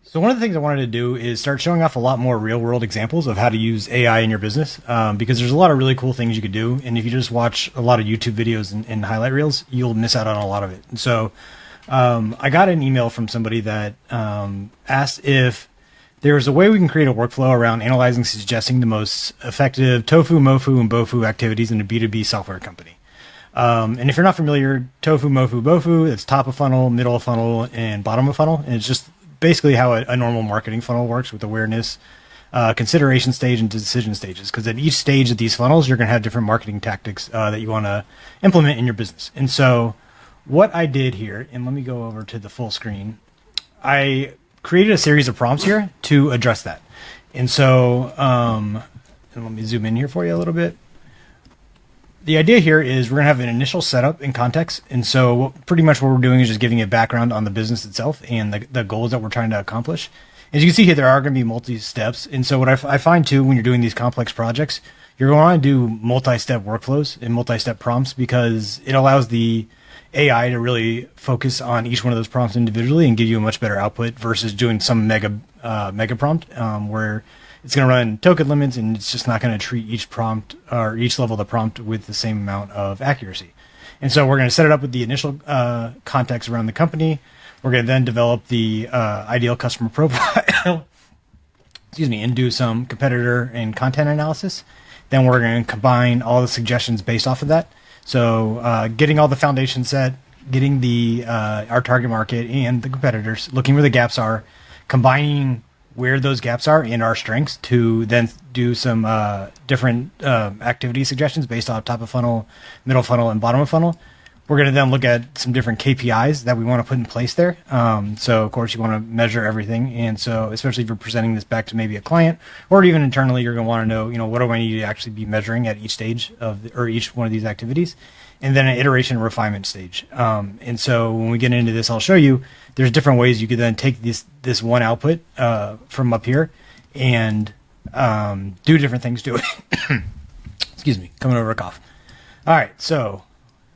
So one of the things I wanted to do is start showing off a lot more real world examples of how to use AI in your business, because there's a lot of really cool things you could do. And if you just watch a lot of YouTube videos and highlight reels, you'll miss out on a lot of it. And so I got an email from somebody that asked if there's a way we can create a workflow around analyzing, suggesting the most effective TOFU, MOFU, and BOFU activities in a B2B software company. And if you're not familiar, TOFU, MOFU, BOFU, it's top of funnel, middle of funnel, and bottom of funnel. And it's just basically how a normal marketing funnel works with awareness, consideration stage, and decision stages. Because at each stage of these funnels, you're going to have different marketing tactics that you want to implement in your business. And so what I did here, and let me go over to the full screen, I created a series of prompts here to address that. And so, and let me zoom in here for you a little bit. The idea here is we're going to have an initial setup and context. And so pretty much what we're doing is just giving a background on the business itself and the goals that we're trying to accomplish. As you can see here, there are going to be multi-steps. And so what I find too, when you're doing these complex projects, you're going to want to do multi-step workflows and multi-step prompts because it allows the AI to really focus on each one of those prompts individually and give you a much better output versus doing some mega prompt where it's going to run token limits and it's just not going to treat each prompt or each level of the prompt with the same amount of accuracy. And so we're going to set it up with the initial context around the company. We're going to then develop the ideal customer profile, excuse me, and do some competitor and content analysis. Then we're going to combine all the suggestions based off of that. So getting all the foundation set, getting the our target market and the competitors, looking where the gaps are, combining where those gaps are in our strengths to then do some different activity suggestions based off top of funnel, middle funnel, and bottom of funnel. We're going to then look at some different KPIs that we want to put in place there. So of course you want to measure everything. And so especially if you're presenting this back to maybe a client or even internally, you're going to want to know, what do I need to actually be measuring at each stage or each one of these activities? And then an iteration and refinement stage. And so when we get into this, I'll show you there's different ways you could then take this one output from up here and do different things to it. Excuse me, coming over a cough. All right, so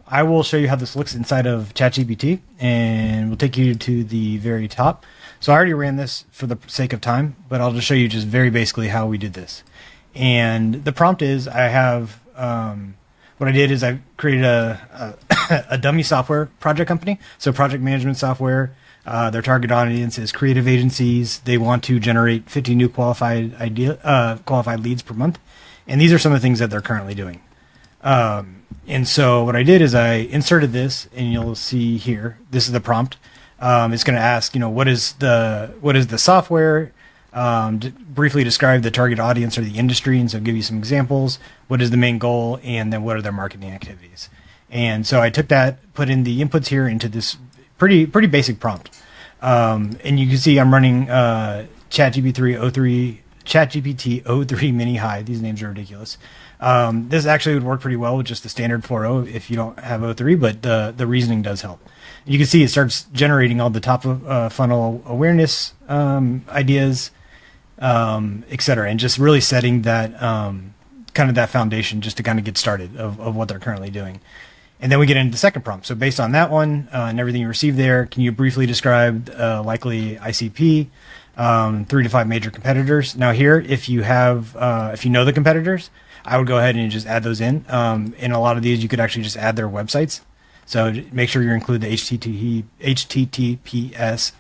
I will show you how this looks inside of ChatGPT, and we'll take you to the very top. So I already ran this for the sake of time, but I'll just show you just very basically how we did this. And the prompt is I have what I did is I created a dummy software project company. So project management software. Their target audience is creative agencies. They want to generate 50 new qualified leads per month. And these are some of the things that they're currently doing. And so what I did is I inserted this, and you'll see here, this is the prompt. It's going to ask, what is the software? Briefly describe the target audience or the industry, and so give you some examples. What is the main goal, and then what are their marketing activities? And so I took that, put in the inputs here into this pretty basic prompt. And you can see I'm running ChatGPT O3 Mini High. These names are ridiculous. This actually would work pretty well with just the standard 4.0 if you don't have O3, but the reasoning does help. You can see it starts generating all the top of funnel awareness ideas, etc., and just really setting that kind of that foundation just to kind of get started of what they're currently doing. And then we get into the second prompt. So based on that one and everything you received there, can you briefly describe likely ICP, 3 to 5 major competitors? Now here, if you know the competitors, I would go ahead and just add those in. In a lot of these, you could actually just add their websites. So make sure you include the HTTPS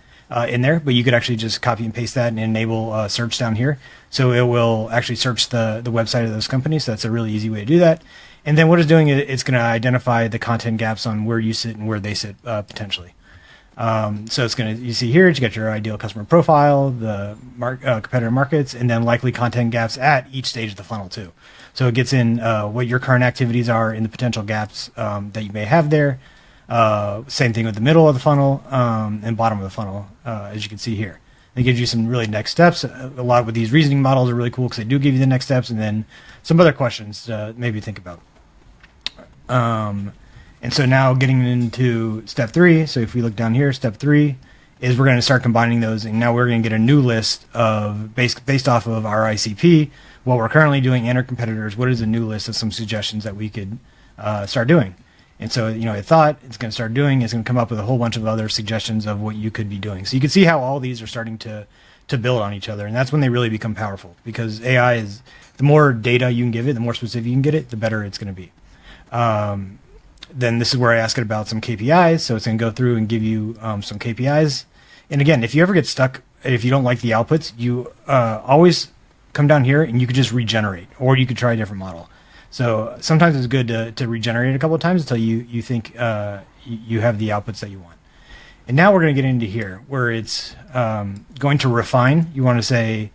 in there, but you could actually just copy and paste that and enable search down here. So it will actually search the website of those companies. So that's a really easy way to do that. And then what it's doing, it's going to identify the content gaps on where you sit and where they sit potentially. So it's going to, you see here, you got your ideal customer profile, the competitor markets, and then likely content gaps at each stage of the funnel too. So it gets in what your current activities are in the potential gaps that you may have there. Same thing with the middle of the funnel and bottom of the funnel, as you can see here. It gives you some really next steps. A lot with these reasoning models are really cool because they do give you the next steps and then some other questions to maybe think about. And so now getting into step 3. So if we look down here, step 3 is we're going to start combining those. And now we're going to get a new list of based off of our ICP, what we're currently doing and our competitors. What is a new list of some suggestions that we could start doing? And so, it thought it's going to start doing, it's going to come up with a whole bunch of other suggestions of what you could be doing. So you can see how all these are starting to build on each other. And that's when they really become powerful, because AI is, the more data you can give it, the more specific you can get it, the better it's going to be. Then this is where I ask it about some KPIs. So it's going to go through and give you some KPIs. And again, if you ever get stuck, if you don't like the outputs, you always come down here and you could just regenerate, or you could try a different model. So sometimes it's good to regenerate a couple of times until you think you have the outputs that you want. And now we're going to get into here where it's going to refine. You want to say,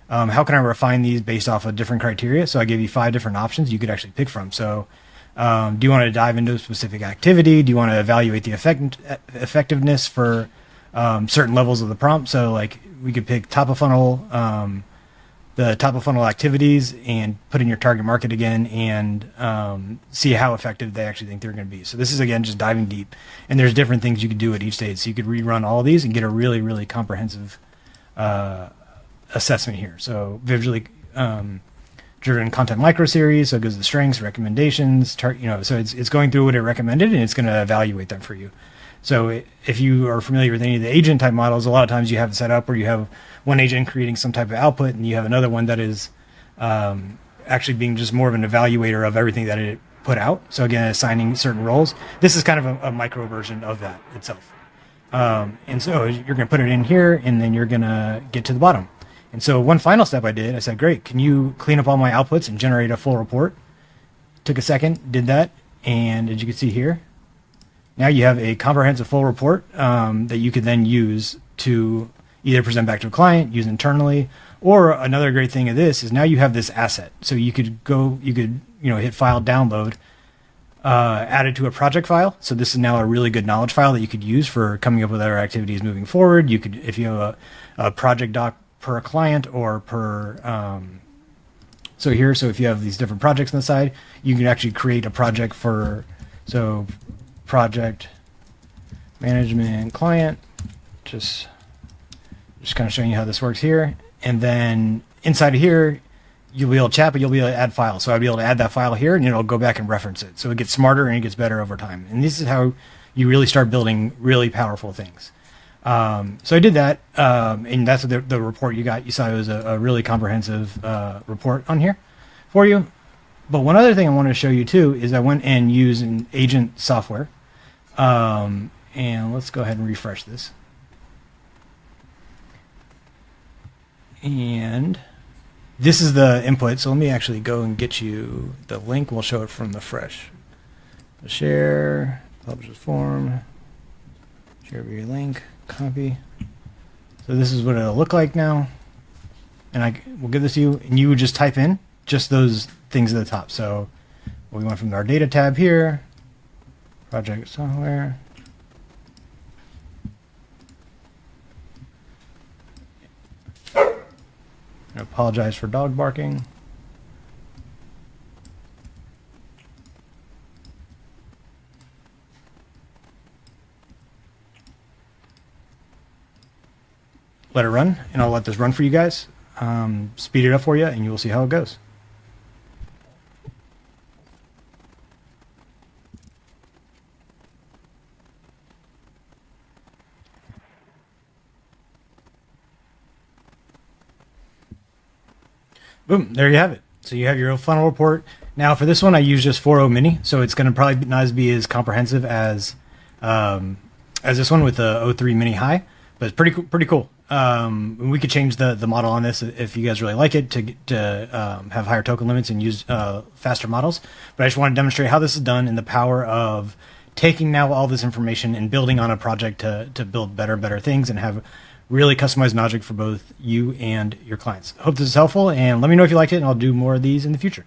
how can I refine these based off of different criteria? So I give you 5 different options you could actually pick from. So do you want to dive into a specific activity? Do you want to evaluate the effectiveness for certain levels of the prompt? So like we could pick top of funnel, the top of funnel activities, and put in your target market again, and see how effective they actually think they're going to be. So this is, again, just diving deep, and there's different things you could do at each stage. So you could rerun all of these and get a really, really comprehensive assessment here. So visually driven content micro series. So it goes to the strengths, recommendations, so it's going through what it recommended, and it's going to evaluate them for you. So if you are familiar with any of the agent type models, a lot of times you have it set up where you have one agent creating some type of output, and you have another one that is actually being just more of an evaluator of everything that it put out. So again, assigning certain roles. This is kind of a micro version of that itself. And so you're going to put it in here, and then you're going to get to the bottom. And so one final step I did, I said, great, can you clean up all my outputs and generate a full report? Took a second, did that, and as you can see here, now you have a comprehensive full report that you could then use to either present back to a client, use internally, or another great thing of this is now you have this asset. So you could hit file, download, add it to a project file. So this is now a really good knowledge file that you could use for coming up with other activities moving forward. You could, if you have a project doc per client or per, so if you have these different projects on the side, you can actually create a project for, so project management client, just kind of showing you how this works here. And then inside of here, you'll be able to chat, but you'll be able to add files. So I'd be able to add that file here, and it'll go back and reference it. So it gets smarter and it gets better over time. And this is how you really start building really powerful things. So I did that, and that's the report you got. You saw it was a really comprehensive report on here for you. But one other thing I wanted to show you too is I went and used an agent software. And let's go ahead and refresh this. And this is the input. So let me actually go and get you the link. We'll show it from the fresh. Share, publish as form, share via link, copy. So this is what it'll look like now. And we'll give this to you, and you would just type in just those things at the top. So we went from our data tab here, project software. I apologize for dog barking. Let it run, and I'll let this run for you guys. Speed it up for you, and you will see how it goes. Boom, there you have it. So you have your funnel report. Now for this one, I use just 4.0 mini, so it's going to probably not be as comprehensive as this one with the 0.3 mini high, but it's pretty cool. We could change the model on this if you guys really like it to have higher token limits and use faster models. But I just want to demonstrate how this is done and the power of taking now all this information and building on a project to build better things and have really customized logic for both you and your clients. Hope this is helpful, and let me know if you liked it, and I'll do more of these in the future.